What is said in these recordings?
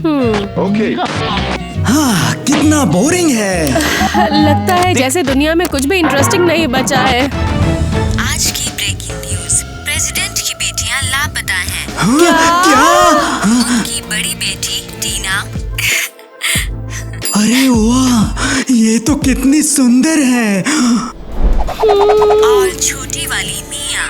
Okay. हाँ, कितना boring है। लगता है जैसे दुनिया में कुछ भी इंटरेस्टिंग नहीं बचा है। आज की ब्रेकिंग न्यूज, प्रेसिडेंट की बेटियां लापता हैं। क्या? उनकी बड़ी बेटी टीना अरे वाह, ये तो कितनी सुंदर है। और छोटी वाली मिया।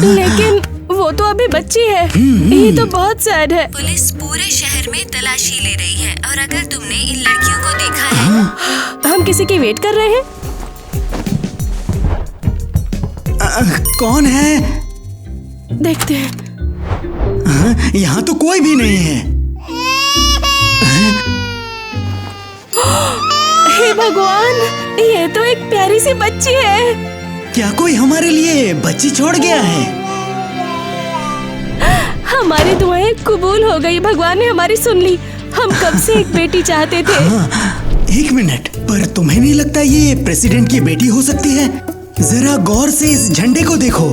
लेकिन वो तो अभी बच्ची है। ये तो बहुत सैड है। पुलिस पूरे शहर में तलाशी ले रही है और अगर तुमने इन लड़कियों को देखा है। हम किसी की वेट कर रहे हैं। कौन है? देखते हैं। यहाँ तो कोई भी नहीं है। हे भगवान, ये तो एक प्यारी सी बच्ची है। क्या कोई हमारे लिए बच्ची छोड़ गया है? हमारी दुआएं कबूल हो गई। भगवान ने हमारी सुन ली। हम कब से एक बेटी चाहते थे। एक मिनट, पर तुम्हें नहीं लगता ये प्रेसिडेंट की बेटी हो सकती है? जरा गौर से इस झंडे को देखो।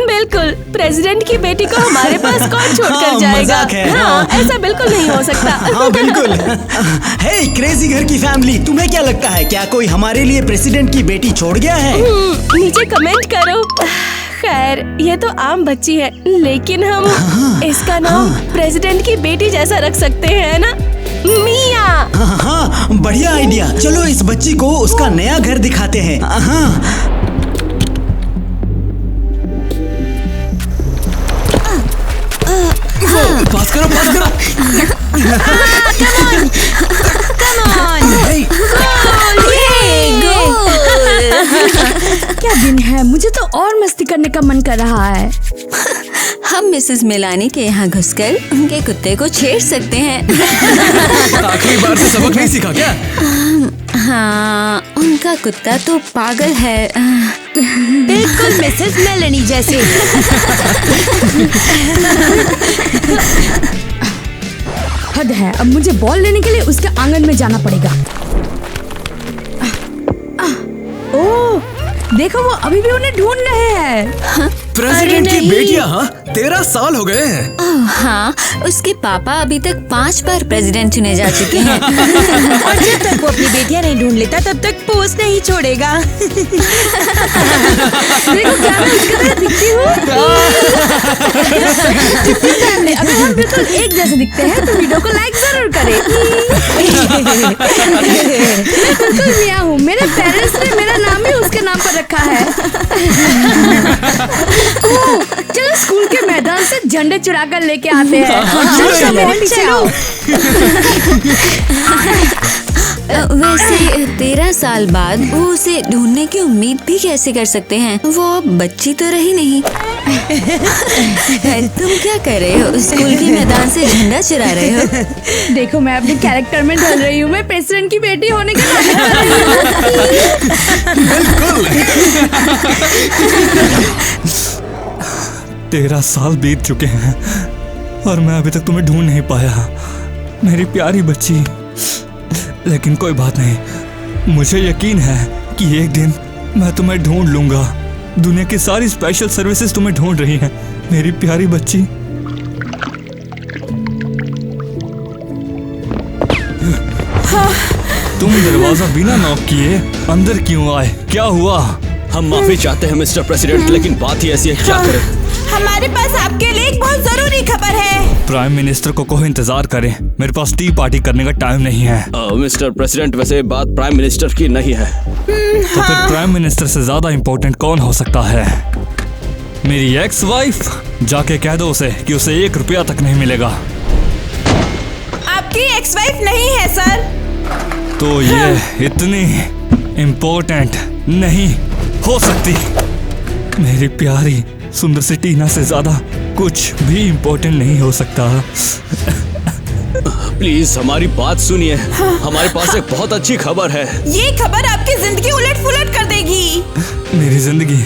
बिल्कुल, प्रेसिडेंट की बेटी को हमारे पास कौन छोड़कर हाँ, जाएगा। मजाक है। हाँ, ऐसा बिल्कुल नहीं हो सकता। हाँ बिल्कुल। हे क्रेजी घर की फैमिली, तुम्हें क्या लगता है, क्या कोई हमारे लिए प्रेसिडेंट की बेटी छोड़ गया है? नीचे कमेंट करो। खैर, ये तो आम बच्ची है, लेकिन हम इसका नाम प्रेसिडेंट की बेटी जैसा रख सकते हैं ना, मिया। हाँ, बढ़िया आइडिया। चलो इस बच्ची को उसका नया घर दिखाते हैं। हाँ। पास करो, पास करो। क्या दिन है, मुझे तो और मस्ती करने का मन कर रहा है। हम मिसेस मिलानी के यहाँ घुसकर उनके कुत्ते को छेड़ सकते हैं। आखिरी बार से सबक नहीं सीखा क्या? हाँ, उनका कुत्ता तो पागल है। बिल्कुल मिसेस मेलानी जैसे। हद है, अब मुझे बॉल लेने के लिए उसके आंगन में जाना पड़ेगा। ओह, देखो वो अभी भी उन्हें ढूंढ रहे हैं। प्रेसिडेंट की बेटियां 13 साल हो गए हैं। हाँ, उसके पापा अभी तक 5 बार प्रेसिडेंट चुने जा चुके हैं। और जब तक वो अपनी बेटियां नहीं ढूंढ लेता तब तक पोस्ट नहीं छोड़ेगा। देखो क्या मैं उसकी तरह दिखती हूँ। अगर हम बिल्कुल एक जैसे दिखते हैं तो वीडियो को लाइक जरूर करें। मैं बिल्कुल मिया हूँ। मेरे पेरेंट्स ने मेरा नाम ही उसके नाम पर रखा है। चलो स्कूल के मैदान से झंडे चुरा कर लेके आते हैं। चलो। वैसे 13 साल बाद वो उसे ढूंढने की उम्मीद भी कैसे कर सकते हैं? वो अब बच्ची तो रही नहीं। तुम क्या कर रहे हो? स्कूल के मैदान से झंडा चुरा रहे हो? देखो मैं अपने कैरेक्टर में ढल रही हूँ। मैं प्रेसिडेंट की बेटी होने के नाटक कर रही हूँ। बिल्कुल। 13 साल बीत चुके हैं और मैं अभी तक तुम्हें ढूंढ नहीं पाया, मेरी प्यारी बच्ची। लेकिन कोई बात नहीं, मुझे यकीन है कि एक दिन मैं तुम्हें ढूंढ लूंगा। दुनिया की सारी स्पेशल सर्विसेज तुम्हें ढूंढ रही हैं, मेरी प्यारी बच्ची। तुम दरवाजा बिना नॉक किए अंदर क्यों आए? क्या हुआ? हम माफी चाहते हैं मिस्टर प्रेसिडेंट, लेकिन बात ही ऐसी है, क्या करें? हमारे पास आपके लिए एक बहुत जरूरी खबर है। प्राइम मिनिस्टर को कहो इंतजार करें, मेरे पास टी पार्टी करने का टाइम नहीं है। मिस्टर प्रेसिडेंट, वैसे बात प्राइम मिनिस्टर की नहीं है। तो फिर प्राइम मिनिस्टर से ज्यादा इम्पोर्टेंट कौन हो सकता है? मेरी एक्स वाइफ। जाके कह दो उसे कि उसे 1 रुपया तक नहीं मिलेगा। आपकी एक्स वाइफ नहीं है सर। तो ये इतनी इम्पोर्टेंट नहीं हो सकती। मेरी प्यारी सुंदर सी टीना से ज्यादा कुछ भी इम्पोर्टेंट नहीं हो सकता। प्लीज हमारी बात सुनिए। हमारे पास एक बहुत अच्छी खबर है। ये खबर आपकी जिंदगी उलट पुलट कर देगी। मेरी जिंदगी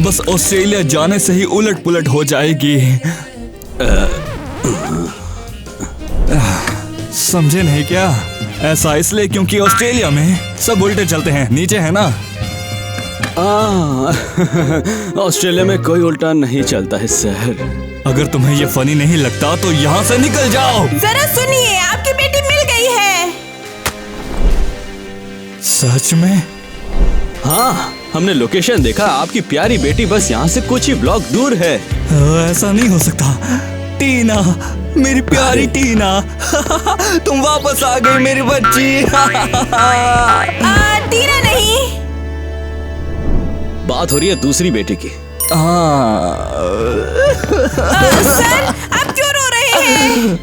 बस ऑस्ट्रेलिया जाने से ही उलट पुलट हो जाएगी। समझे नहीं क्या? ऐसा इसलिए क्योंकि ऑस्ट्रेलिया में सब उल्टे चलते हैं, नीचे है ना। ऑस्ट्रेलिया में कोई उल्टा नहीं चलता है सर। अगर तुम्हें ये फनी नहीं लगता तो यहाँ से निकल जाओ। जरा सुनिए, आपकी बेटी मिल गई है। सच में? हाँ, हमने लोकेशन देखा। आपकी प्यारी बेटी बस यहाँ से कुछ ही ब्लॉक दूर है। ऐसा नहीं हो सकता। टीना, मेरी प्यारी टीना, तुम वापस आ गई मेरी बच्ची। टीना नहीं, बात हो रही है दूसरी बेटी की। सर आप क्यों रो रहे हैं?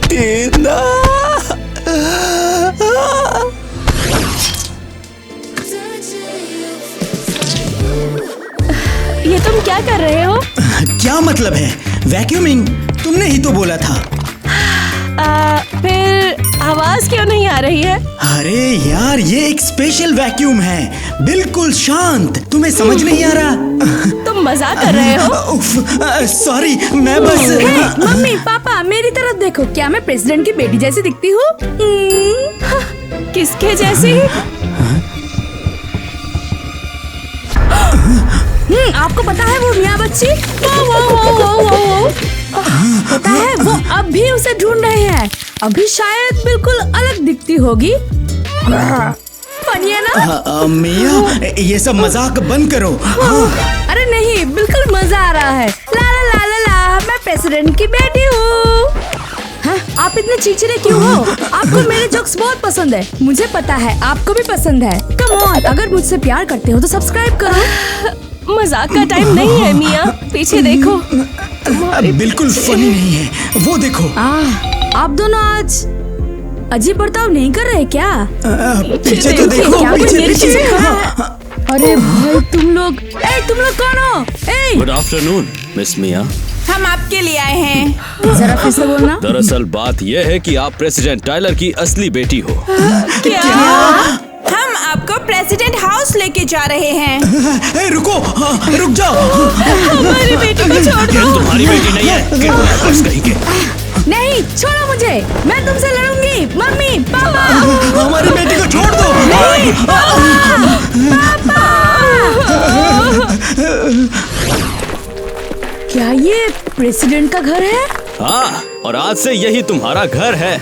टीना, ये तुम क्या कर रहे हो? क्या मतलब है? वैक्यूमिंग, तुमने ही तो बोला था। फिर आवाज क्यों नहीं आ रही है? अरे यार, ये एक स्पेशल वैक्यूम है, बिल्कुल शांत। तुम्हें समझ नहीं आ रहा? तुम मजाक कर रहे हो? सॉरी, मैं बस। मम्मी पापा मेरी तरफ देखो, क्या मैं प्रेसिडेंट की बेटी जैसी दिखती हूँ? किसके जैसी? आपको पता है वो मियाँ बच्ची? पता है वो अब भी उसे ढूंढ रहे हैं। अभी शायद बिल्कुल अलग दिखती होगी। फनी है ना? मियाँ, ये सब मजाक बंद करो। अरे नहीं, बिल्कुल मजा आ रहा है। ला ला ला ला ला, मैं प्रेसिडेंट की बेटी हूँ। हाँ, आप इतने चिड़चिड़े क्यों हो? आपको मेरे जोक्स बहुत पसंद है। मुझे पता है आपको भी पसंद है। कम ऑन, अगर मुझसे प्यार करते हो तो सब्सक्राइब करो। मजाक का टाइम नहीं है मियाँ, पीछे देखो। बिल्कुल फनी नहीं है, वो देखो। आप दोनों आज अजीब बर्ताव नहीं कर रहे क्या? पीछे तो देखो, क्या कोई पीछे मेरे पीछे। पीछे खड़ा है? अरे भाई तुम लोग कौन हो? गुड आफ्टरनून मिस मिया। हम आपके लिए आए हैं। जरा फिर से बोलना। दरअसल बात यह है कि आप प्रेसिडेंट टाइलर की असली बेटी हो। हम आपको प्रेसिडेंट हाउस लेके जा रहे हैं। रुको, रुक जाओ। हमारी बेटी को छोड़ दो। तुम्हारी बेटी नहीं है, किडनैपर्स कहीं के। नहीं, छोड़ो मुझे, मैं तुमसे लड़ूंगी। मम्मी पापा, हमारी बेटी को छोड़ दो। क्या ये प्रेसिडेंट का घर है? हाँ, और आज से यही तुम्हारा घर है।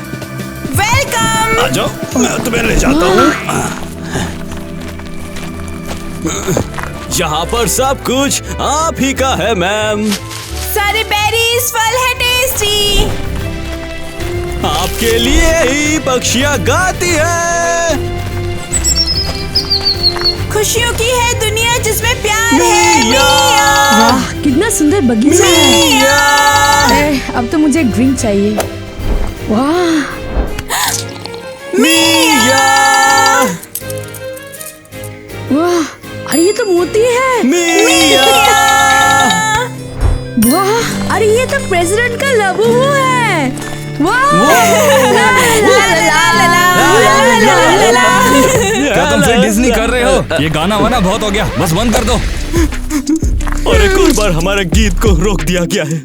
वेलकम। आ जाओ, मैं तुम्हें ले जाता हूँ। यहाँ पर सब कुछ आप ही का है मैम। सारे बेरीज फल है टेस्टी। आपके लिए ही पक्षियाँ गाती है। खुशियों की है दुनिया जिसमें प्यार है। मिया। वाह, कितना सुंदर बगीचा है। अब तो मुझे एक ड्रिंक चाहिए। वाह, मिया। वाह, अरे ये तो मोती है। मिया। वाह, अरे ये तो प्रेसिडेंट का लबू है। वाह, ला ला ला ला ला। क्या तुम फिर डिज्नी कर रहे हो? ये गाना वाना बहुत हो गया, बस बंद कर दो। और एक और बार हमारे गीत को रोक दिया गया है।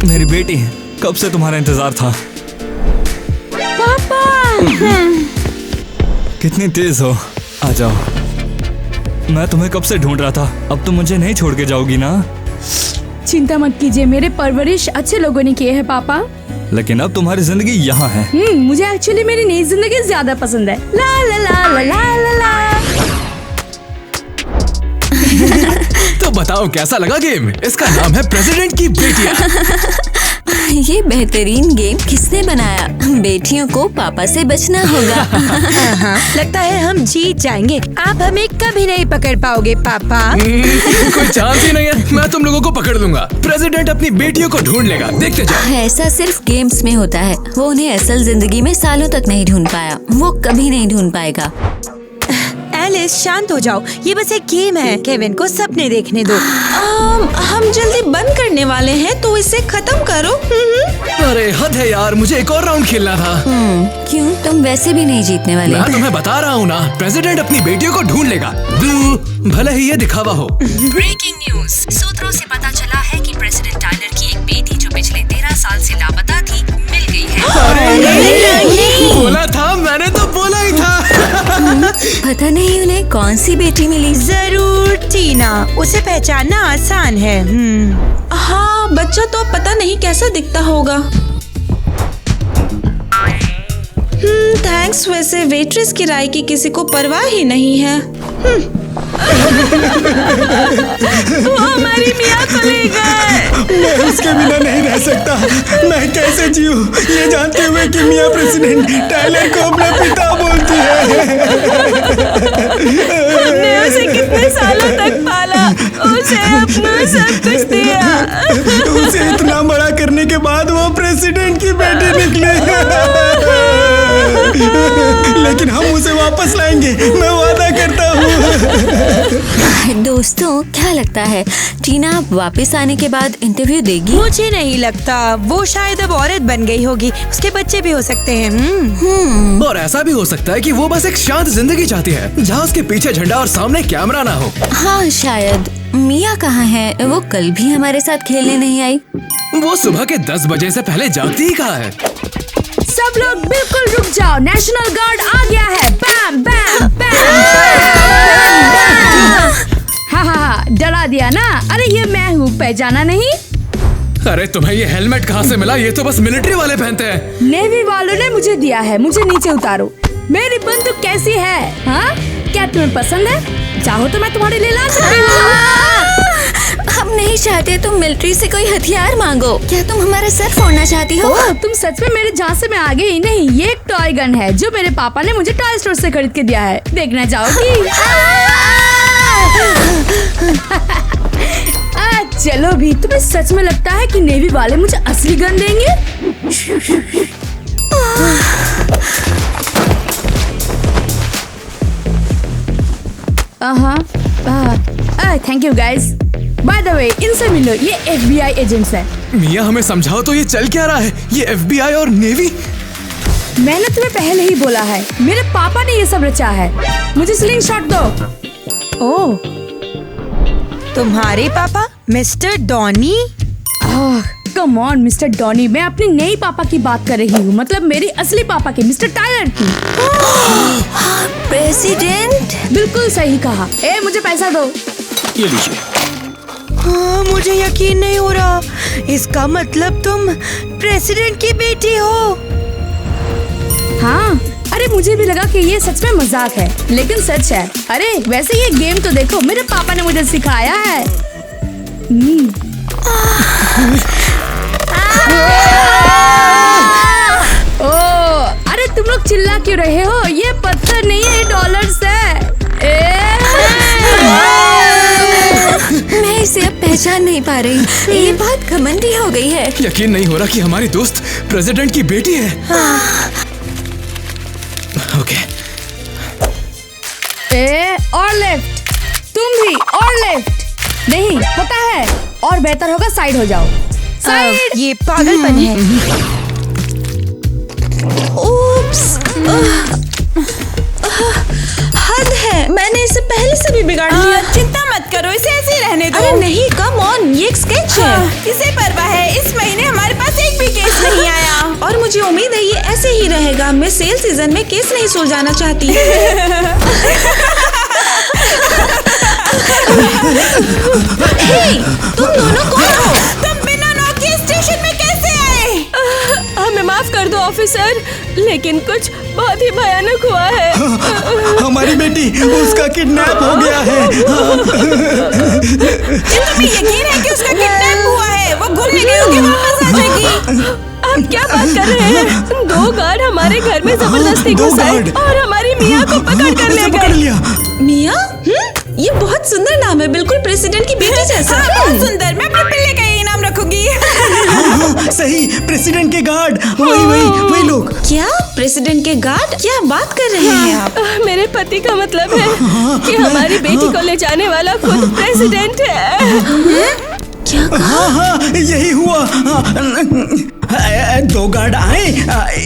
मेरी बेटी, कब से तुम्हारा इंतजार था। पापा, कितनी तेज हो, आ जाओ। मैं तुम्हें कब से ढूंढ रहा था। अब तुम मुझे नहीं छोड़ के जाओगी ना? चिंता मत कीजिए, मेरे परवरिश अच्छे लोगों ने किए हैं पापा। लेकिन अब तुम्हारी जिंदगी यहाँ है। मुझे एक्चुअली मेरी नई जिंदगी ज्यादा पसंद है। ला ला ला ला ला ला ला। तो बताओ कैसा लगा गेम? इसका नाम है प्रेसिडेंट की बेटियां। ये बेहतरीन गेम किसने बनाया? बेटियों को पापा से बचना होगा। लगता है हम जीत जाएंगे। आप हमें कभी नहीं पकड़ पाओगे पापा। कोई चांस ही नहीं है। मैं तुम लोगों को पकड़ लूंगा। प्रेसिडेंट अपनी बेटियों को ढूंढ लेगा, देखते जाओ। ऐसा सिर्फ गेम्स में होता है। वो उन्हें असल जिंदगी में सालों तक नहीं ढूंढ पाया, वो कभी नहीं ढूंढ पाएगा। एलिस शांत हो जाओ, ये बस एक गेम है। केविन को सपने देखने दो। हम जल्दी बंद करने वाले हैं, तो इसे खत्म करो। अरे हद है यार, मुझे एक और राउंड खेलना था। क्यों? तुम वैसे भी नहीं जीतने वाले। मैं तुम्हें बता रहा हूँ ना, प्रेसिडेंट अपनी बेटियों को ढूंढ लेगा, भले ही ये दिखावा हो। ब्रेकिंग न्यूज, सूत्रों से पता चला है कि प्रेसिडेंट टाइलर की एक बेटी जो पिछले 13 साल से लापता थी, मिल गई है। बोला मैं था, मैंने तो बोला ही था। पता नहीं उन्हें कौन सी बेटी मिली। जरूर टीना, उसे पहचानना आसान है। हाँ, बच्चा तो पता नहीं कैसा दिखता होगा। थैंक्स। वैसे वेट्रेस की राय की किसी को परवाह ही नहीं है। वो हमारी मिया को ले गए। मैं उसके बिना नहीं रह सकता। मैं कैसे जीऊं ये जानते हुए कि मियां प्रेसिडेंट टाइलर को अपना पिता बोलती है। हमने उसे कितने सालों तक पाला, उसे अपना सब कुछ दिया। उसे इतना बड़ा करने के बाद वो प्रेसिडेंट की बेटी निकली। लेकिन हम उसे वापस लाएंगे, मैं वादा करता हूँ। दोस्तों, क्या लगता है टीना वापस आने के बाद इंटरव्यू देगी? मुझे नहीं लगता। वो शायद अब औरत बन गई होगी। उसके बच्चे भी हो सकते हैं। और ऐसा भी हो सकता है कि वो बस एक शांत जिंदगी चाहती है जहाँ उसके पीछे झंडा और सामने कैमरा ना हो। हाँ, शायद। मिया कहाँ है? वो कल भी हमारे साथ खेलने नहीं आई। वो सुबह के 10 बजे से पहले जागती ही कहाँ है? सब लोग बिल्कुल रुक जाओ, नेशनल गार्ड आ गया है। बैम बैम बैम। हाँ, डरा दिया ना। अरे ये मैं हूँ, पहचाना नहीं? अरे तुम्हें ये हेलमेट कहाँ से मिला? ये तो बस मिलिट्री वाले पहनते हैं। नेवी वालों ने मुझे दिया है। मुझे नीचे उतारो। मेरी बंदूक कैसी है? हाँ, क्या तुम्हें पसंद है? चाहो तो मैं तुम्हारे लिए ला सकती हूँ। हम नहीं चाहते तुम मिलिट्री से कोई हथियार मांगो। क्या तुम हमारा सर फोड़ना चाहती हो? ओह, तुम सच में मेरे झांसे में आ गई। नहीं, ये एक टॉय गन है जो मेरे पापा ने मुझे टॉय स्टोर से खरीद के दिया है। देखना चाहोगी? चलो भी, तुम्हें सच में लगता है कि नेवी वाले मुझे असली गन देंगे? Thank you guys. By the way, इनसे मिलो, ये FBI एजेंट्स है। मिया, हमें समझाओ तो ये चल क्या रहा है? ये FBI और नेवी? मैंने तुम्हें पहले ही बोला है, मेरे पापा ने ये सब रचा है। मुझे स्लिंग शॉट दो। ओह, तुम्हारे पापा mister Donny? Come on mister Donny, मैं अपनी नई पापा की बात कर रही हूँ। मतलब मेरी असली पापा की, मिस्टर टाइलर की। प्रेसिडेंट? बिल्कुल सही कहा। मुझे पैसा दो। ये लीजिए। हाँ, मुझे यकीन नहीं हो रहा। इसका मतलब तुम प्रेसिडेंट की बेटी हो? हाँ, अरे मुझे भी लगा कि ये सच में मजाक है, लेकिन सच है। अरे वैसे ये गेम तो देखो, मेरे पापा ने मुझे सिखाया है। अरे तुम लोग चिल्ला क्यों रहे हो? ये पत्थर नहीं है, ये डॉलर्स है। मैं इसे अब पहचान नहीं पा रही। ये बहुत घमंडी हो गई है। यकीन नहीं हो रहा कि हमारी दोस्त प्रेसिडेंट की बेटी है। ओके। और लेफ्ट, तुम भी और लेफ्ट। नहीं पता है, और बेहतर होगा साइड हो जाओ। साइड। ये पागलपन है। ओप्स, हद है। मैंने इसे पहले से भी बिगाड़ लिया। चिंता मत करो, इसे ऐसे ही रहने दो। अरे नहीं, कम ऑन, ये एक स्केच है। किसे परवाह है? इस महीने हमारे पास एक भी केस नहीं आया। और मुझे उम्मीद है ये ऐसे ही रहेगा। मैं सेल सीजन में केस नहीं सुलझाना चाहती। तुम दोनों कौन हो? तुम बिना नॉक के स्टेशन में कैसे आए? हमें माफ कर दो ऑफिसर, लेकिन कुछ बहुत ही भयानक हुआ है। हमारी बेटी, उसका किडनैप हो गया है। तुम्हें यकीन है कि उसका किडनैप हुआ है? वो घूमने गई होगी, वापस आ जाएगी। आप क्या बात कर रहे हैं? 2 गार्ड हमारे घर में जबरदस्ती घुस आए और हमारी मिया को पकड़ कर ले पकड़ गए। लिया। मिया? ये बहुत सुंदर नाम है, बिल्कुल प्रेसिडेंट की बेटी जैसा। बहुत सुंदर। मैं अपने पिल्ले का यही नाम रखूंगी। हाँ, सही, प्रेसिडेंट के गार्ड। वही लोग। क्या प्रेसिडेंट के गार्ड? क्या बात कर रहे हैं आप? मेरे पति का मतलब है कि हमारी बेटी को ले जाने वाला खुद प्रेसिडेंट है। क्या कहा? हाँ, यही हुआ। 2 गार्ड आए,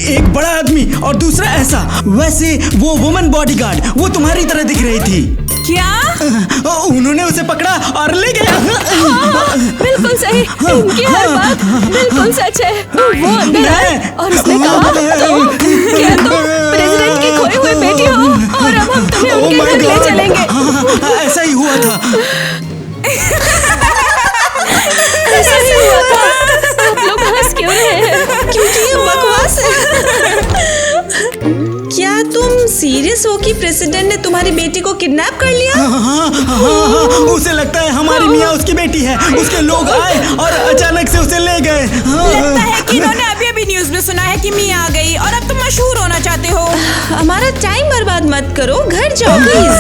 एक बड़ा आदमी और दूसरा ऐसा। वैसे वो वुमन बॉडीगार्ड, वो तुम्हारी तरह दिख रही थी। क्या? उन्होंने उसे पकड़ा और ले गया। बिल्कुल सही, इनकी हर बात बिल्कुल सच है। वो अंदर आए और उसने कहा क्या तुम प्रेसिडेंट की खोई हुई बेटी हो और अब हम तुम्हें उनके घर ले चलेंगे। ऐसा ही हुआ था। ऐसा ही हुआ था। आप लोग हंस क्यों रहे हैं? क्योंकि ये बकवास है। क्या तुम सीरियस हो कि प्रेसिडेंट ने तुम्हारी बेटी को किडनैप कर लिया? हाँ, उसे लगता है हमारी मियाँ उसकी बेटी है। उसके लोग आए और अचानक से उसे ले गए। लगता है कि इन्होंने अभी न्यूज में सुना है कि मियाँ आ गई और अब तुम मशहूर होना चाहते हो। हमारा टाइम बर्बाद मत करो, घर जाओ प्लीज।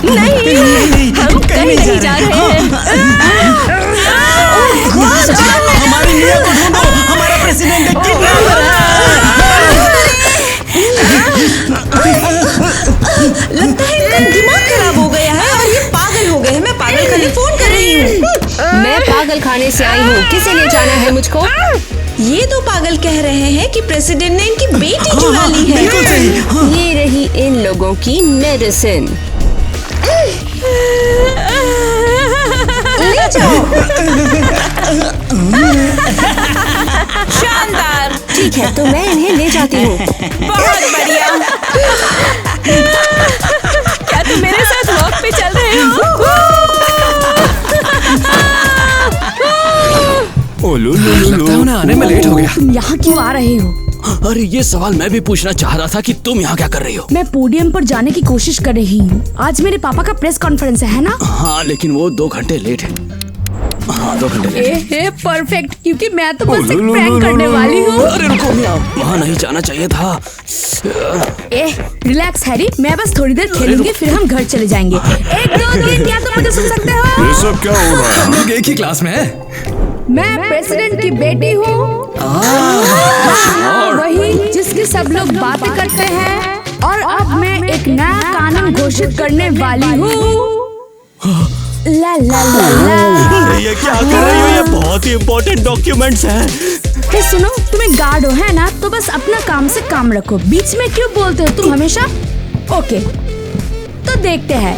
नहीं, हम कहीं नहीं जा रहे हैं। हमारी मियाँ को ढूंढो, हमारा प्रेसिडेंट किडनैपर है। लगता है इनका दिमाग खराब हो गया है और ये पागल हो गए हैं। मैं पागल खाने फोन कर रही हूँ। मैं पागल खाने से आई हूँ, किसे ले जाना है मुझको? ये तो पागल कह रहे हैं कि प्रेसिडेंट ने इनकी बेटी चुरा ली है। बिल्कुल सही। ये रही इन लोगों की मेडिसिन। ले जाओ। शानदार। ठीक है, तो मैं इन्हें ले जाती हूँ। बहुत बढ़िया। क्या तुम मेरे साथ वॉक पे चल रहे हो? लगता है उन्हें आने में लेट हो गया। तुम यहाँ क्यों आ रहे हो? अरे ये सवाल मैं भी पूछना चाह रहा था कि तुम यहाँ क्या कर रही हो? मैं पोडियम पर जाने की कोशिश कर रही हूँ। आज मेरे पापा का प्रेस कॉन्फ्रेंस है ना? हाँ, लेकिन वो 2 घंटे लेट है। हाँ, 2 घंटे लेट। परफेक्ट, क्योंकि मैं तो बस एक प्रैंक करने वाली हूँ। अरे रुको मियाँ, वहाँ नहीं जाना चाहिए था। रिलैक्स हैरी, मैं बस थोड़ी देर खेलूंगी, फिर हम घर चले जाएंगे। 1 2 3, क्या तुम मुझे सुन सकते हो? ये सब क्या हो रहा है? हम लोग एक ही क्लास में हैं। मैं प्रेसिडेंट की बेटी हूँ। वही जिसकी सब लोग बातें करते हैं। और अब मैं एक नया कानून घोषित करने वाली हूँ। ला ला ला ला। ये क्या कर रही हो? ये बहुत ही इम्पोर्टेंट डॉक्यूमेंट्स हैं। हे सुनो, तुम्हें गार्ड हो है ना, तो बस अपना काम से काम रखो। बीच में क्यों बोलते हो तुम हमेशा? ओके, तो देखते हैं।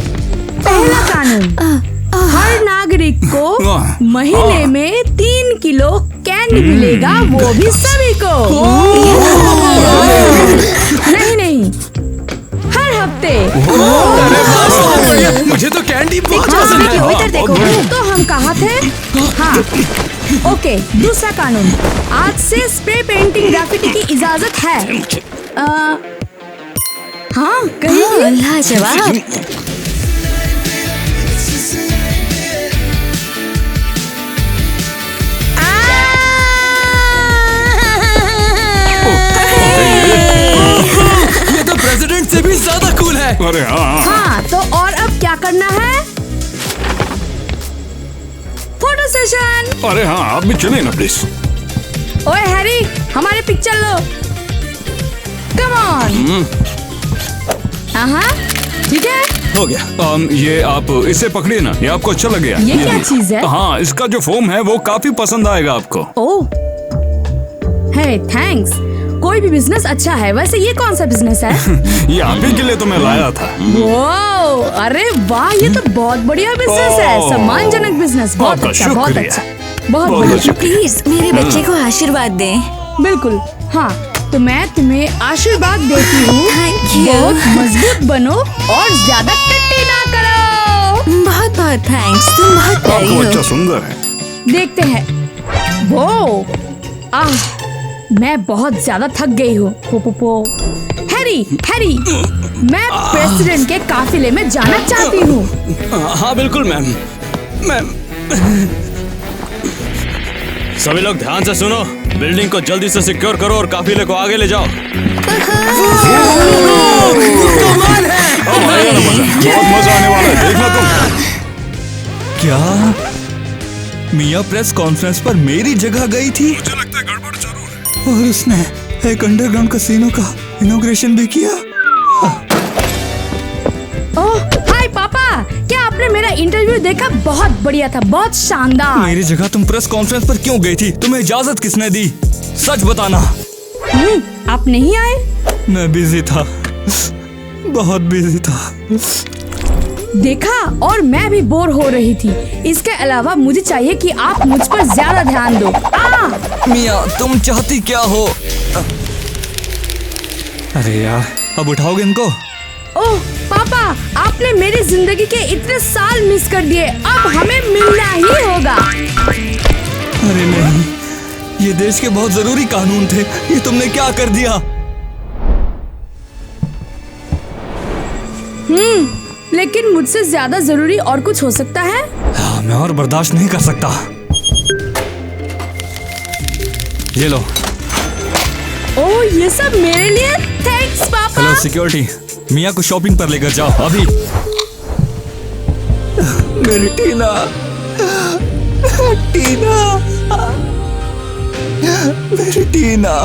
पहला कानून, हर नागरिक को महीने में 3 किलो कैंडी मिलेगा, वो भी सभी को। नहीं, हर हफ्ते। मुझे तो कैंडी बहुत पसंद है। इधर देखो, तो हम कहाँ थे? हाँ, ओके। दूसरा कानून, आज से स्प्रे पेंटिंग ग्राफिटी की इजाजत है। हाँ, कहीं लाजवाब। ये तो प्रेसिडेंट से भी ज्यादा कूल है। अरे हाँ, तो और अब क्या करना है? Photo session. अरे हाँ, आप भी चले ना प्लीज। ओए हैरी, हमारे पिक्चर लो। Come on. हाँ, ठीक है। हो गया। ये आप इसे पकड़िए ना, ये आपको अच्छा लगेगा। ये क्या चीज है? हाँ, इसका जो फोम है वो काफी पसंद आएगा आपको। ओह, हे थैंक्स। कोई भी बिजनेस अच्छा है। वैसे ये कौन सा बिजनेस है? ये आप ही के लिए तो मैं लाया था। वो, अरे वाह, ये तो बहुत बढ़िया बिजनेस है। सम्मानजनक बिजनेस। बहुत आपका अच्छा, बहुत शुक्रिया। अच्छा, बहुत बढ़िया। प्लीज मेरे बच्चे को आशीर्वाद दें। बिल्कुल। हाँ, तो मैं तुम्हें आशीर्वाद देती हूँ। Thank you। बहुत मजबूत बनो और ज्यादा टट्टी ना करो। बहुत बहुत थैंक्स, तुम बहुत प्यारी आपका बच्चा हो। सुंदर है। देखते हैं। वो, मैं बहुत ज्यादा थक गई हूँ। पो। हैरी, मैं प्रेसिडेंट के काफिले में जाना चाहती हूँ। हाँ बिल्कुल मैम। सभी लोग ध्यान से सुनो, बिल्डिंग को जल्दी से सिक्योर करो और काफिले को आगे ले जाओ। बहुत मजा आने वाला है, देखना तुम। क्या मिया प्रेस कॉन्फ्रेंस पर मेरी जगह गई थी? मुझे लगता है गड़बड़ जरूर है। और उसने एक अंडरग्राउंड कैसीनो का इनॉग्रेशन भी किया। ओह, हाय पापा, क्या आपने मेरा इंटरव्यू देखा? बहुत बढ़िया था, बहुत शानदार। मेरी जगह तुम प्रेस कॉन्फ्रेंस पर क्यों गई थी? तुम्हें इजाजत किसने दी? सच बताना। आप नहीं आए? मैं बिजी था, बहुत बिजी था। देखा, और मैं भी बोर हो रही थी। इसके अलावा मुझे चाहिए कि आप मुझ पर ज्यादा ध्यान दो। मिया, तुम चाहती क्या हो? अरे यार, अब उठाओगे इनको? ओह पापा, आपने मेरी जिंदगी के इतने साल मिस कर दिए। अब हमें मिलना ही होगा। अरे नहीं, ये देश के बहुत जरूरी कानून थे। ये तुमने क्या कर दिया? लेकिन मुझसे ज्यादा जरूरी और कुछ हो सकता है? हाँ, मैं और बर्दाश्त नहीं कर सकता। ये लो। ओह, ये सब मेरे लिए? थैंक्स पापा। हेलो सिक्योरिटी, मिया को शॉपिंग पर लेकर जाओ अभी। मेरी टीना, टीना, मेरी टीना।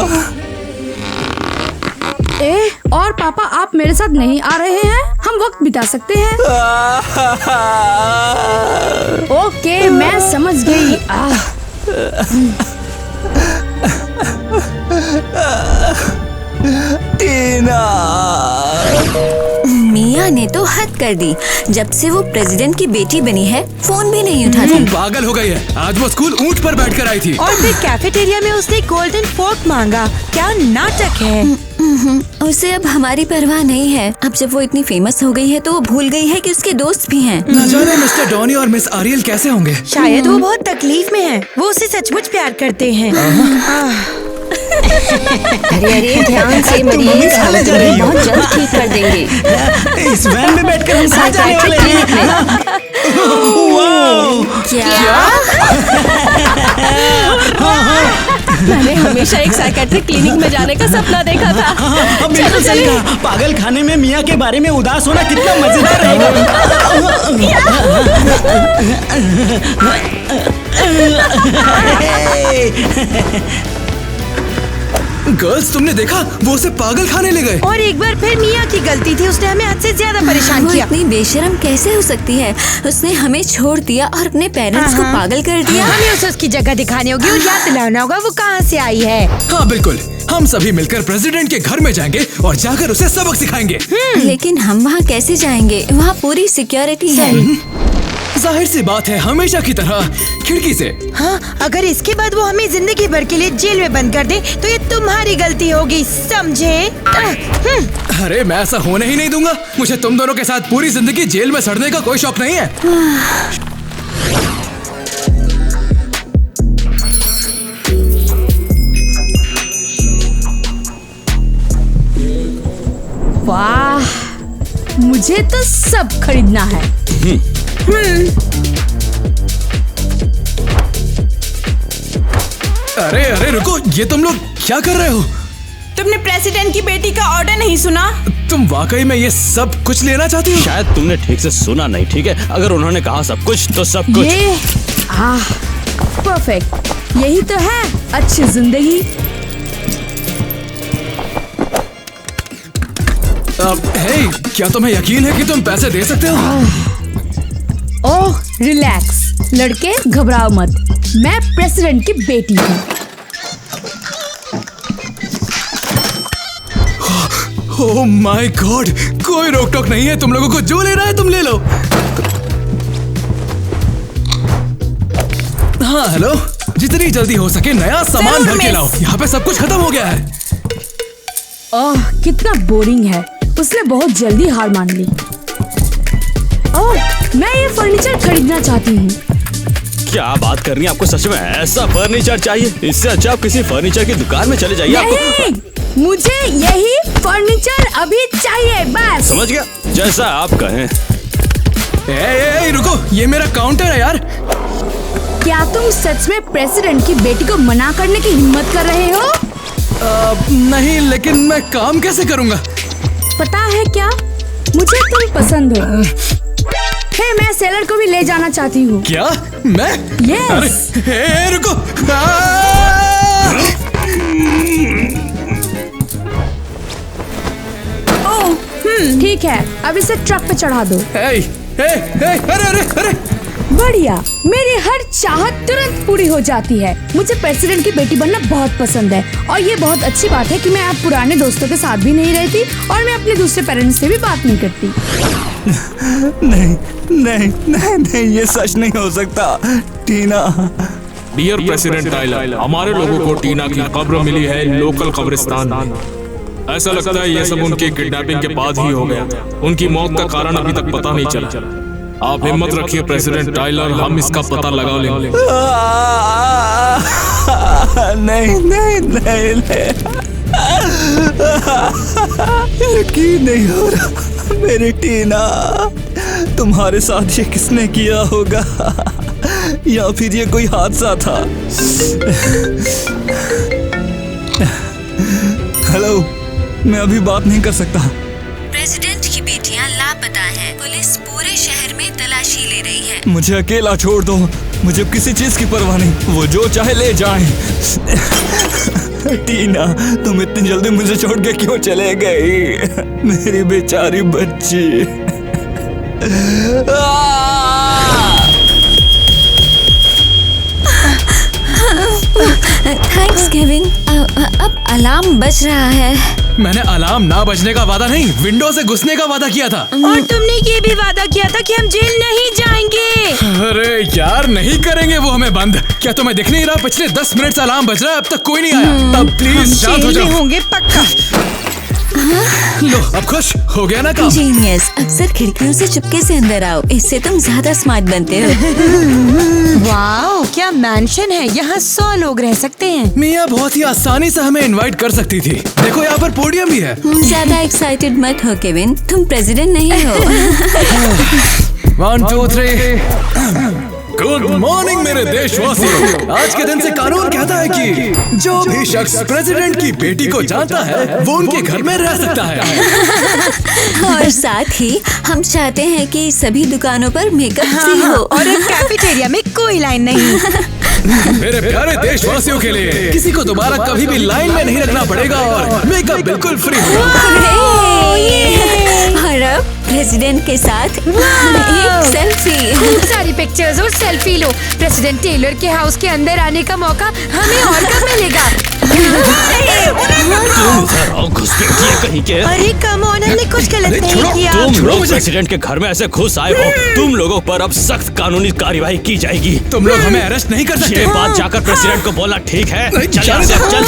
और पापा, आप मेरे साथ नहीं आ रहे हैं? हम वक्त बिता सकते हैं। ओके, मैं समझ गई। टीना। मिया ने तो हद कर दी। जब से वो प्रेसिडेंट की बेटी बनी है, फोन भी नहीं उठाती। तुम पागल हो गई है। आज वो स्कूल ऊंट पर बैठकर आई थी। और फिर कैफेटेरिया में उसने गोल्डन फोर्क मांगा। क्या नाटक है। उसे अब हमारी परवाह नहीं है। अब जब वो इतनी फेमस हो गई है तो वो भूल गई है कि उसके दोस्त भी हैं। न जाने मिस्टर डॉनी और मिस आरियल कैसे होंगे। शायद वो बहुत तकलीफ में है। वो उसे सचमुच प्यार करते हैं। अरे अरे, ध्यान से मरीज, हम तुम्हें बहुत जल्द ठीक कर देंगे। इस वैन में बैठकर हम कहाँ जाने वाले हैं? क्या? मैंने हमेशा एक साइकेट्रिक क्लिनिक में जाने का सपना देखा था। बिल्कुल सही कहा। पागल खाने में मिया के बारे में उदास होना कितना मजेदार रहेगा। गर्ल्स, तुमने देखा, वो उसे पागल खाने ले गए। और एक बार फिर मिया की गलती थी। उसने हमें हद से ज्यादा परेशान वो किया। इतनी बेशरम कैसे हो सकती है? उसने हमें छोड़ दिया और अपने पेरेंट्स को पागल कर दिया। हमें उसे उसकी जगह दिखानी होगी और याद दिलाना होगा वो कहाँ से आई है। हाँ बिल्कुल, हम सभी मिलकर प्रेसिडेंट के घर में जाएंगे और जाकर उसे सबक सिखाएंगे। लेकिन हम वहाँ कैसे जाएंगे? वहाँ पूरी सिक्योरिटी है। जाहिर सी बात है, हमेशा की तरह खिड़की से। हाँ, अगर इसके बाद वो हमें जिंदगी भर के लिए जेल में बंद कर दे तो ये तुम्हारी गलती होगी, समझे? अरे मैं ऐसा होने ही नहीं दूंगा। मुझे तुम दोनों के साथ पूरी जिंदगी जेल में सड़ने का कोई शौक नहीं है। वाह, मुझे तो सब खरीदना है। अरे अरे रुको, ये तुम लोग क्या कर रहे हो? तुमने प्रेसिडेंट की बेटी का ऑर्डर नहीं सुना? तुम वाकई में ये सब कुछ लेना चाहती हो? शायद तुमने ठीक से सुना नहीं। ठीक है, अगर उन्होंने कहा सब कुछ तो सब कुछ। ये परफेक्ट, यही तो है अच्छी जिंदगी। हे, क्या तुम्हें यकीन है कि तुम पैसे दे सकते हो? ओह रिलैक्स, लड़के घबराओ मत। मैं प्रेसिडेंट की बेटी हूँ। ओह माय गॉड, कोई रोक टोक नहीं है। तुम लोगों को जो लेना है तुम ले लो। हाँ हेलो, जितनी जल्दी हो सके नया सामान भर के लाओ। यहाँ पे सब कुछ खत्म हो गया है। ओह कितना बोरिंग है। उसने बहुत जल्दी हार मान ली। ओह, मैं ये फर्नीचर खरीदना चाहती हूँ। क्या बात कर रही हैं? आपको सच में ऐसा फर्नीचर चाहिए? इससे अच्छा आप किसी फर्नीचर की दुकान में चले जाइए। आपको मुझे यही फर्नीचर अभी चाहिए बस। समझ गया, जैसा आप कहें। ए, रुको, ये मेरा काउंटर है यार। क्या तुम सच में प्रेसिडेंट की बेटी को मना करने की हिम्मत कर रहे हो? नहीं, लेकिन मैं काम कैसे करूँगा? पता है क्या, मुझे तुम पसंद हो। हे, मैं सेलर को भी ले जाना चाहती हूँ। क्या? मैं? यस। अरे रुको। ठीक है, अब इसे ट्रक पे चढ़ा दो। अरे अरे अरे, बढ़िया, मेरी हर चाहत तुरंत पूरी हो जाती है। मुझे प्रेसिडेंट की बेटी बनना बहुत पसंद है और ये बहुत अच्छी बात है कि मैं अब पुराने दोस्तों के साथ भी नहीं रहती और मैं अपने दूसरे पेरेंट्स से भी बात नहीं करती। नहीं नहीं नहीं नहीं, ये सच नहीं हो सकता टीना। डियर प्रेसिडेंट टाइलर, हमारे लोगों को टीना की कब्र मिली है लोकल कब्रिस्तान में। ऐसा लगता है ये सब उनकी किडनैपिंग के बाद ही हो गया। उनकी मौत का कारण अभी तक पता नहीं चला। आप हिम्मत रखिए प्रेसिडेंट टाइलर, हम इसका पता लगा लेंगे। नहीं नहीं नहीं नहीं, यकीन नहीं हो रहा मेरी टीना। तुम्हारे साथ ये किसने किया होगा, या फिर ये कोई हादसा था? हेलो, मैं अभी बात नहीं कर सकता। प्रेसिडेंट की बेटियां लापता हैं। पुलिस पूरे शहर में तलाशी ले रही है। मुझे अकेला छोड़ दो, मुझे किसी चीज की परवाह नहीं, वो जो चाहे ले जाएं। टीना, तुम इतनी जल्दी मुझे छोड़ के क्यों चले गई, मेरी बेचारी बच्ची। Thanks Kevin. अब अलार्म बज रहा है। मैंने अलार्म ना बजने का वादा नहीं, विंडो से घुसने का वादा किया था। और तुमने ये भी वादा किया था कि हम जेल नहीं जाएंगे। अरे यार, नहीं करेंगे वो हमें बंद। क्या तुम्हें दिख नहीं रहा पिछले 10 मिनट से अलार्म बज रहा है, अब तक कोई नहीं आया। तब प्लीज शांत हो जाओ। होंगे पक्का। लो, अब खुश हो गया ना काम? जीनियस, अक्सर खिड़कियों से चुपके से अंदर आओ, इससे तुम ज्यादा स्मार्ट बनते हो। वाओ, क्या मैंशन है, यहाँ 100 लोग रह सकते हैं। मिया बहुत ही आसानी से हमें इनवाइट कर सकती थी। देखो यहाँ पर पोडियम भी है। ज्यादा एक्साइटेड मत हो केविन, तुम प्रेसिडेंट नहीं हो। 1 2 3। गुड मॉर्निंग मेरे देशवासियों। आज के दिन से कानून कहता है कि जो भी शख्स प्रेसिडेंट की बेटी को जानता है वो उनके घर में रह सकता है। और साथ ही हम चाहते हैं कि सभी दुकानों पर मेकअप फ्री हो। और कैफेटेरिया में कोई लाइन नहीं। मेरे प्यारे देशवासियों के लिए किसी को दोबारा कभी भी लाइन में नहीं लगना पड़ेगा और मेकअप बिल्कुल फ्री होगा। और अब प्रेसिडेंट के साथ एक सेल्फी। खूब सारी पिक्चर्स और सेल्फी लो। प्रेसिडेंट टेलर के हाउस के अंदर आने का मौका हमें और कब मिलेगा? कहीं के। अरे कम ऑन, हमने कुछ गलत नहीं किया। तुम लोग प्रेसिडेंट के घर में ऐसे घुस आए हो, तुम लोगों पर अब सख्त कानूनी कार्यवाही की जाएगी। तुम लोग हमें अरेस्ट नहीं कर सकते। ये बात जाकर प्रेसिडेंट को बोला, ठीक है? चल यहाँ से, चल।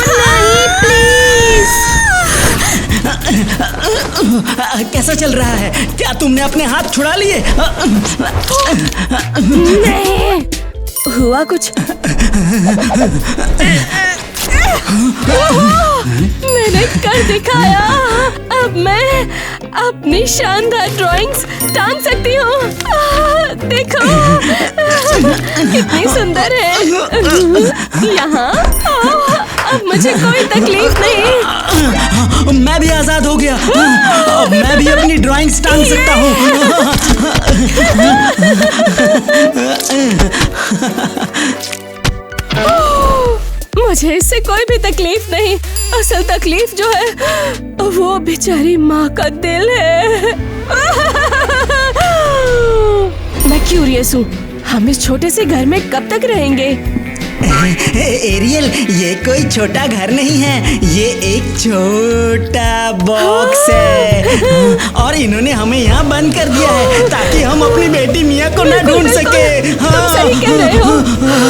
कैसा चल रहा है? क्या तुमने अपने हाथ छुड़ा लिए? नहीं हुआ कुछ। मैंने कर दिखाया। अब मैं अपनी शानदार ड्राइंग्स टांग सकती हूँ। देखो कितनी सुंदर है। यहाँ अब मुझे कोई तकलीफ नहीं। मैं भी आजाद हो गया। अब मैं भी अपनी ड्राइंग्स टांग सकता हूँ। मुझे इससे कोई भी तकलीफ नहीं। असल तकलीफ जो है वो बेचारी माँ का दिल है। मैं क्यूरियस हूँ, हम इस छोटे से घर में कब तक रहेंगे? एरियल, ये कोई छोटा घर नहीं है, ये एक छोटा बॉक्स है और इन्होंने हमें यहाँ बंद कर दिया है ताकि हम अपनी बेटी मिया को न ढूंढ सके। तुम सही कह रहे हो। आज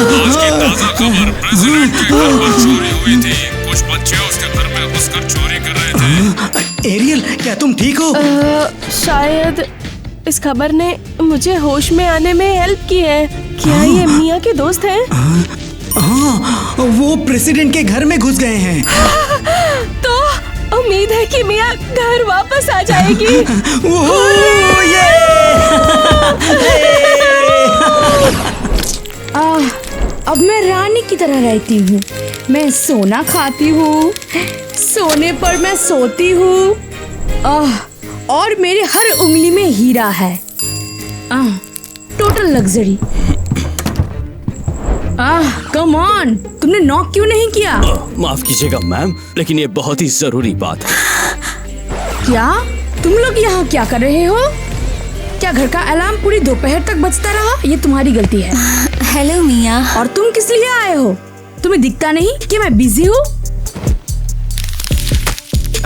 की ताजा खबर, प्रेसिडेंट के घर पर चोरी हुई थी। कुछ बच्चे उसके घर में घुसकर चोरी कर रहे थे। एरियल, क्या तुम ठीक हो? शायद इस खबर ने मुझे होश में आने में हेल्प की है। क्या ये मिया के दोस्त हैं? हाँ, वो प्रेसिडेंट के घर में घुस गए हैं। तो उम्मीद है कि मिया घर वापस आ जाएगी। अब मैं रानी की तरह रहती हूँ। मैं सोना खाती हूँ, सोने पर मैं सोती हूँ और मेरे हर उंगली में हीरा है। Total luxury. कम ऑन, तुमने नॉक क्यों नहीं किया? माफ कीजिएगा मैम, लेकिन ये बहुत ही जरूरी बात है। क्या तुम लोग यहाँ क्या कर रहे हो? क्या घर का अलार्म पूरी दोपहर तक बजता रहा? ये तुम्हारी गलती है। हेलो मिया। और तुम किस लिए आए हो? तुम्हें दिखता नहीं कि मैं बिजी हूँ?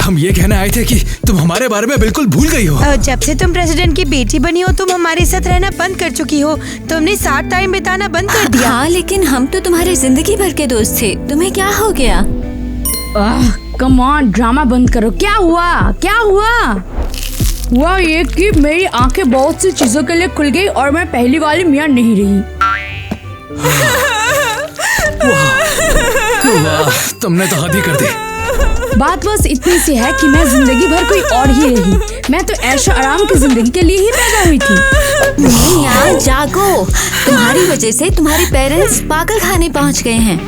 हम ये कहने आए थे कि तुम हमारे बारे में बिल्कुल भूल गई हो। जब से तुम प्रेसिडेंट की बेटी बनी हो तुम हमारे साथ रहना बंद कर चुकी हो। तुमने साथ टाइम बिताना बंद कर दिया। हाँ, लेकिन हम तो तुम्हारे जिंदगी भर के दोस्त थे। तुम्हें क्या हो गया? कम ऑन, ड्रामा बंद करो। क्या हुआ? क्या हुआ ये कि मेरी आंखें बहुत सी चीजों के लिए खुल गई और मैं पहली वाली मियाँ नहीं रही। वाह, तुमने तो हद ही कर दी। बात बस इतनी सी है कि मैं जिंदगी भर कोई और ही रही। मैं तो ऐशो आराम की जिंदगी के लिए ही पैदा हुई थी। मियाँ जागो, तुम्हारी वजह से तुम्हारे पेरेंट्स पागल खाने पहुँच गए हैं।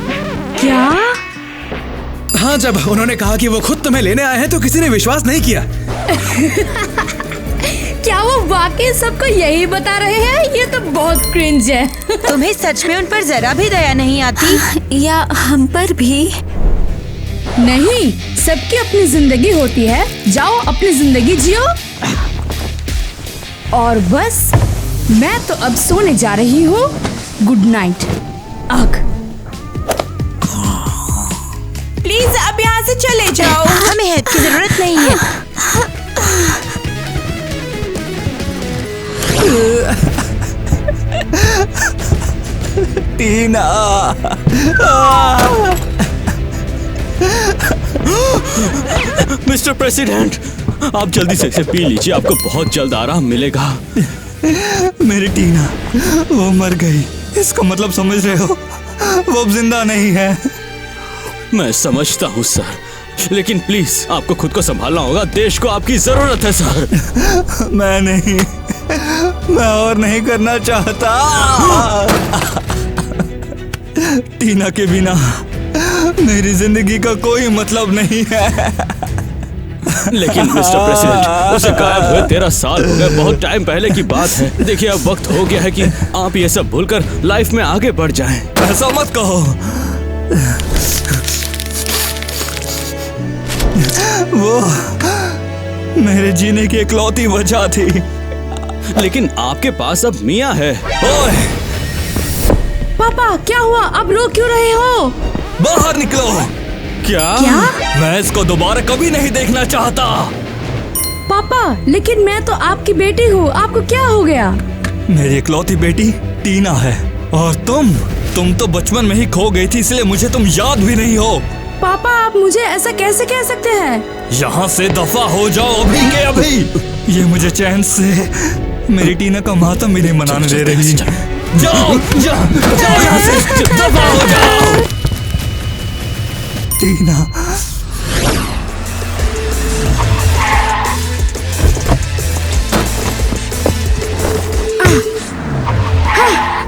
क्या? हाँ, जब उन्होंने कहा कि वो खुद तुम्हें लेने आए हैं तो किसी ने विश्वास नहीं किया। क्या वो वाकई सबको यही बता रहे हैं? ये तो बहुत क्रिंज है। तुम्हें सच में उन पर जरा भी दया नहीं आती? या हम पर भी? नहीं, सबकी अपनी जिंदगी होती है। जाओ अपनी जिंदगी जियो। और बस मैं तो अब सोने जा रही हूँ। Good night. प्लीज अब यहाँ से चले जाओ। हमें हेल्प की जरूरत नहीं है। टीना। मिस्टर प्रेसिडेंट, आप जल्दी से इसे पी लीजिए, आपको बहुत जल्द आराम मिलेगा। मेरी टीना, वो मर गई। इसका मतलब समझ रहे हो? वो अब जिंदा नहीं है। मैं समझता हूँ सर, लेकिन प्लीज आपको खुद को संभालना होगा। देश को आपकी जरूरत है सर। मैं नहीं, मैं और नहीं करना चाहता। टीना के बिना मेरी जिंदगी का कोई मतलब नहीं है। लेकिन मिस्टर प्रेसिडेंट, उसे गायब हुए 13 साल हो गए। बहुत टाइम पहले की बात है। देखिए, अब वक्त हो गया है कि आप ये सब भूलकर लाइफ में आगे बढ़ जाएं। ऐसा मत कहो। वो मेरे जीने की इकलौती वजह थी। लेकिन आपके पास अब मियाँ है। ओए! पापा, क्या हुआ? अब रो क्यों रहे हो? बाहर निकलो। क्या? मैं इसको दोबारा कभी नहीं देखना चाहता। पापा, लेकिन मैं तो आपकी बेटी हूँ। आपको क्या हो गया? मेरी इकलौती बेटी टीना है। और तुम तो बचपन में ही खो गई थी, इसलिए मुझे तुम याद भी नहीं हो। पापा, आप मुझे ऐसा कैसे कह सकते हैं? यहाँ से दफा हो जाओ अभी के अभी। ये मुझे चैन से मेरी टीना का मातम भी नहीं मनाने दे रही। जाओ यहाँ से, दफा हो जाओ। टीना,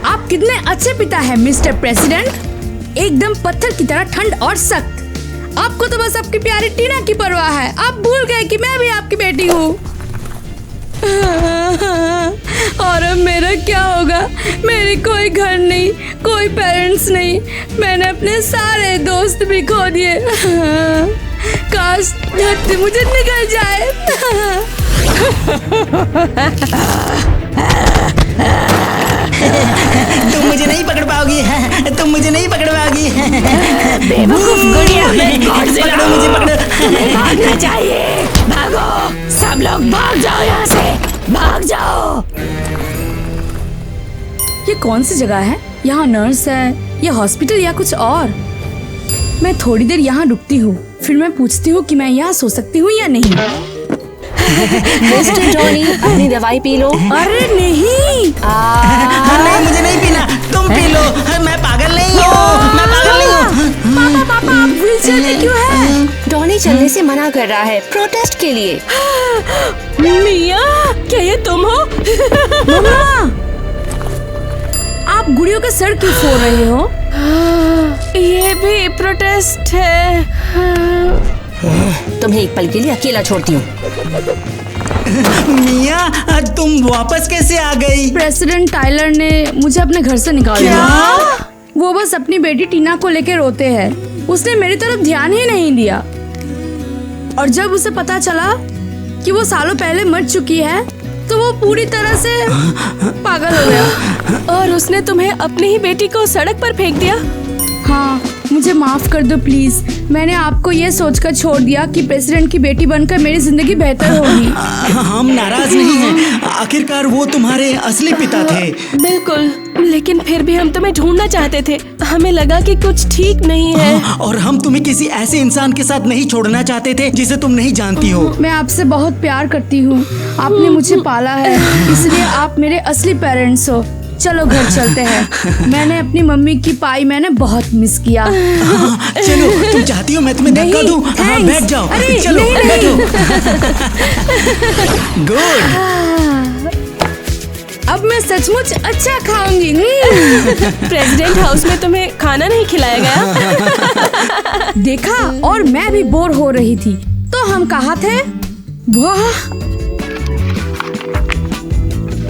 आप कितने अच्छे पिता हैं मिस्टर प्रेसिडेंट। एकदम पत्थर की तरह ठंड और सख्त। आपको तो बस आपकी प्यारी टीना की परवाह है। आप भूल गए कि मैं भी आपकी बेटी हूँ। और अब मेरा क्या होगा? मेरी कोई घर नहीं, कोई पेरेंट्स नहीं। मैंने अपने सारे दोस्त भी खो दिए। काश धरती मुझे निगल जाए। तुम मुझे नहीं पकड़ पाओगी। तुम मुझे नहीं पकड़ पाओगी। बेवकूफ गुड़िया, पकड़ो मुझे, पकड़ो। भागना चाहिए। भागो, सब लोग भाग जाओ यहाँ से, भाग जाओ। ये कौन सी जगह है? यहाँ नर्स है, ये हॉस्पिटल या कुछ और? मैं थोड़ी देर यहाँ रुकती हूँ, फिर मैं पूछती हूँ कि मैं यहाँ सो सकती हूँ या नहीं। मिस्टर टोनी, अपनी दवाई पी लो। अरे नहीं। नहीं, मुझे नहीं पीना। तुम पी लो। मैं पागल नहीं हूँ। मैं पागल नहीं हूँ। पापा, आप व्हीलचेयर में क्यों हैं? टोनी चलने से मना कर रहा है, प्रोटेस्ट के लिए। मिया, क्या ये तुम हो? मम्मा, आप गुड़ियों का सर क्यों फोड़ रहे हो? ये भी प्रोटेस्ट है। तुम्हें एक पल के लिए अकेला छोड़ती हूँ। मिया, तुम वापस कैसे आ गई? प्रेसिडेंट टाइलर ने मुझे अपने घर से निकाल दिया। वो बस अपनी बेटी टीना को लेकर रोते हैं। उसने मेरी तरफ ध्यान ही नहीं दिया। और जब उसे पता चला कि वो सालों पहले मर चुकी है, तो वो पूरी तरह से पागल हो गया। और उसने तुम्हें अपनी ही बेटी को सड़क पर फेंक दिया। हाँ, मुझे माफ कर दो प्लीज। मैंने आपको ये सोचकर छोड़ दिया कि प्रेसिडेंट की बेटी बनकर मेरी जिंदगी बेहतर होगी। हम नाराज नहीं हैं। आखिरकार वो तुम्हारे असली पिता थे। बिल्कुल, लेकिन फिर भी हम तुम्हें ढूंढना चाहते थे। हमें लगा कि कुछ ठीक नहीं है। और हम तुम्हें किसी ऐसे इंसान के साथ नहीं छोड़ना चाहते थे जिसे तुम नहीं जानती हो। मैं आपसे बहुत प्यार करती हूँ। आपने मुझे पाला है, इसलिए आप मेरे असली पेरेंट्स हो। चलो घर चलते हैं। मैंने अपनी मम्मी की पाई मैंने बहुत मिस किया। चलो, तुम चाहती हो मैं तुम्हें धक्का दूं? हाँ, बैठ जाओ। चलो बैठो। गुड। अब मैं सचमुच अच्छा खाऊंगी। प्रेसिडेंट हाउस में तुम्हें खाना नहीं खिलाया गया? देखा, और मैं भी बोर हो रही थी तो हम कहाँ थे? वाह,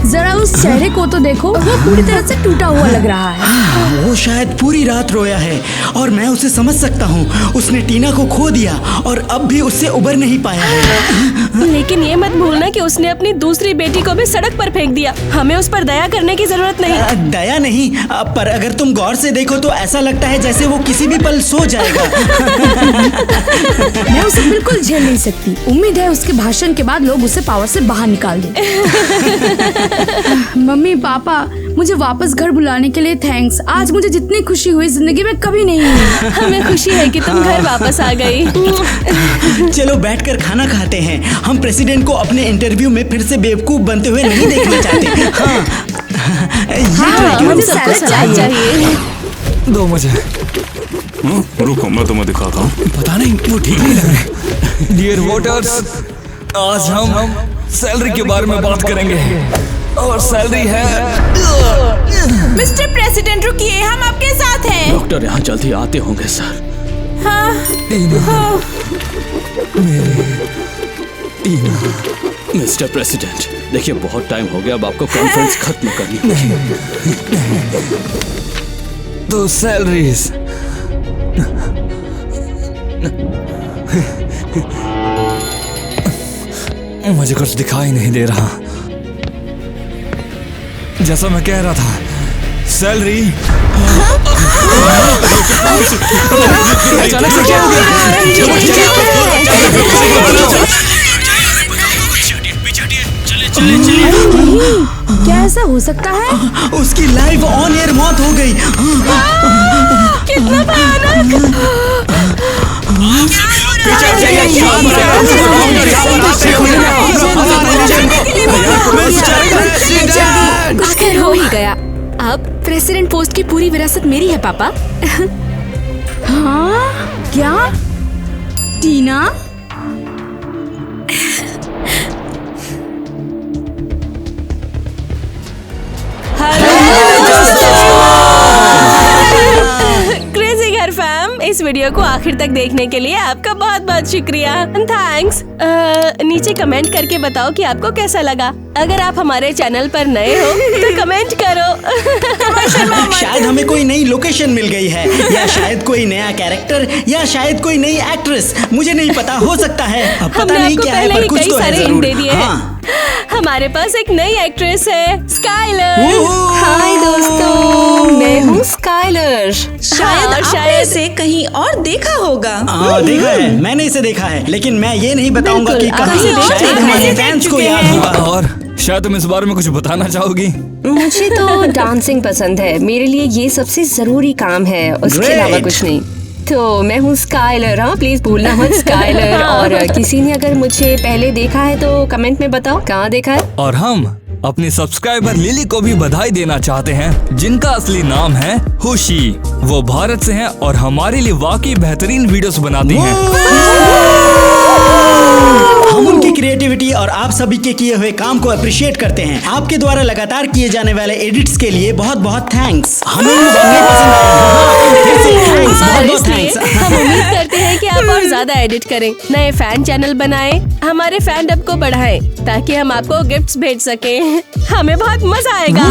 जरा उस चेहरे को तो देखो, वो पूरी तरह से टूटा हुआ लग रहा है। वो शायद पूरी रात रोया है और मैं उसे समझ सकता हूँ। उसने टीना को खो दिया और अब भी उससे उबर नहीं पाया है। लेकिन ये मत भूलना कि उसने अपनी दूसरी बेटी को भी सड़क पर फेंक दिया। हमें उस पर दया करने की जरूरत नहीं। दया नहीं, पर अगर तुम गौर से देखो तो ऐसा लगता है जैसे वो किसी भी पल सो जाएगा। मैं उसे बिल्कुल झेल नहीं सकती। उम्मीद है उसके भाषण के बाद लोग उसे पावर से बाहर निकाल दें। मम्मी पापा, मुझे वापस घर बुलाने के लिए थैंक्स। आज मुझे जितनी खुशी हुई जिंदगी में कभी नहीं हुई। हमें खुशी है कि तुम घर वापस आ गई। चलो बैठकर खाना खाते हैं। हम प्रेसिडेंट को अपने इंटरव्यू में फिर से बेवकूफ बनते हुए नहीं देखना चाहते। हाँ, मुझे सबको चाहिए। दो मुझे। रुको, मैं तुम्हें दिखाता हूँ। पता नहीं, वो ठीक नहीं लग रहे। डियर वोटर्स, आज हम सैलरी के बारे में बात करेंगे और सैलरी है। मिस्टर प्रेसिडेंट रुकिए, हम आपके साथ हैं। डॉक्टर यहाँ जल्दी आते होंगे सर। हाँ, हाँ। मिस्टर प्रेसिडेंट, देखिए बहुत टाइम हो गया, अब आपको कॉन्फ्रेंस खत्म करनी होगी। तो सैलरीज मुझे कुछ दिखाई नहीं दे रहा। जैसा मैं कह रहा था, सैलरी अचानक से क्या हो गया? क्या ऐसा हो सकता है? उसकी लाइव ऑन एयर मौत हो गई। कितना भयानक! आखिर हो ही गया। अब प्रेसिडेंट पोस्ट की पूरी विरासत मेरी है पापा। हाँ? क्या? टीना? क्रेजी घर फैम, इस वीडियो को आखिर तक देखने के लिए आपका बहुत बहुत शुक्रिया। थैंक्स। नीचे कमेंट करके बताओ कि आपको कैसा लगा। अगर आप हमारे चैनल पर नए हो तो कमेंट करो। शायद हमें कोई नई लोकेशन मिल गई है, या शायद कोई नया कैरेक्टर, या शायद कोई नई एक्ट्रेस। मुझे नहीं पता, हो सकता है। अब पता हमने नहीं आपको क्या है, पहले पर ही कुछ कई तो है सारे हिंट जरूर। दे दिए हैं। हाँ। हमारे पास एक नई एक्ट्रेस है, स्काइलर। हाय दोस्तों, मैं हूँ स्काइलर। शायद आपने इसे कहीं और देखा होगा। देखा है, मैंने इसे देखा है, लेकिन मैं ये नहीं बताऊंगा कि बिल्कुल, कहाँ। आप इसे शायद देख हमारे चुके फैंस को हैं। याद होगा। और शायद तुम इस बारे में कुछ बताना चाहोगी। मुझे तो डांसिंग पसंद है, मेरे लिए ये सबसे जरूरी काम है, उसके अलावा Great. कुछ नहीं। तो मैं हूँ स्काइलर। हाँ, प्लीज भूलना मत स्काइलर। और किसी ने अगर मुझे पहले देखा है तो कमेंट में बताओ कहाँ देखा है। और हम अपनी सब्सक्राइबर लिली को भी बधाई देना चाहते हैं, जिनका असली नाम है खुशी। वो भारत से हैं और हमारे लिए वाकई बेहतरीन वीडियोस बनाती हैं। हम उनकी क्रिएटिविटी और आप सभी के किए हुए काम को अप्रिशिएट करते हैं। आपके द्वारा लगातार किए जाने वाले एडिट्स के लिए बहुत बहुत थैंक्स। हमें ये वाकई पसंद आया। फिर से थैंक्स, और बहुत बहुत इसलिए थैंक्स। हम उम्मीद करते हैं कि आप और ज्यादा एडिट करें, नए फैन चैनल बनाएं, हमारे फैंडम को बढ़ाएं, ताकि हम आपको गिफ्ट्स भेज सकें। हमें बहुत मजा आएगा।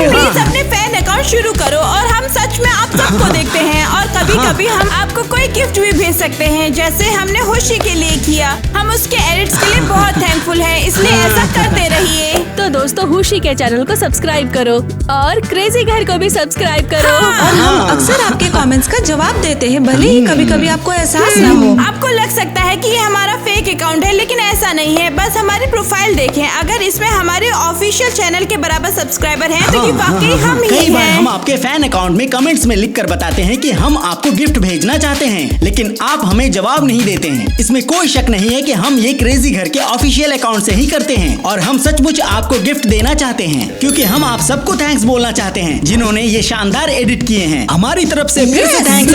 प्लीज अपने फैन अकाउंट शुरू करो और हम सच में आप सबको देखते हैं और कभी कभी हम आप आपको कोई गिफ्ट भी भेज सकते हैं, जैसे हमने खुशी के लिए किया। हम उसके एडिट्स के लिए बहुत थैंकफुल हैं, इसलिए ऐसा करते रहिए। तो दोस्तों खुशी के चैनल को सब्सक्राइब करो और क्रेजी घर को भी सब्सक्राइब करो। और हम अक्सर आपके कमेंट्स का जवाब देते हैं, भले ही कभी कभी आपको एहसास ना हो। आपको लग सकता है कि ये हमारा फेक अकाउंट है, लेकिन ऐसा नहीं है। बस हमारी प्रोफाइल देखें, अगर इसमें हमारे ऑफिशियल चैनल के बराबर सब्सक्राइबर हैं तो ये वाकई हम ही कई बार हैं। हम आपके फैन अकाउंट में कमेंट्स में लिख कर बताते हैं कि हम आपको गिफ्ट भेजना चाहते हैं, लेकिन आप हमें जवाब नहीं देते हैं। इसमें कोई शक नहीं है कि हम ये क्रेजी घर के ऑफिशियल अकाउंट से ही करते हैं और हम सचमुच आपको गिफ्ट देना चाहते हैं, क्योंकि हम आप सबको थैंक्स बोलना चाहते हैं जिन्होंने ये शानदार एडिट किए हैं। हमारी तरफ से फिर से थैंक्स।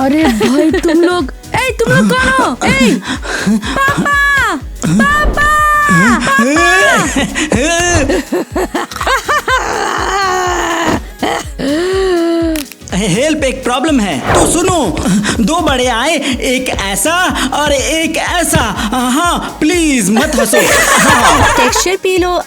अरे भाई तुम लोग कौन हो? पापा पापा हेल्प, एक प्रॉब्लम है तो सुनो। दो बड़े आए, एक ऐसा और एक ऐसा। हाँ प्लीज मत हंसो। हाँ। Texture P low.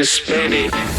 Spend it.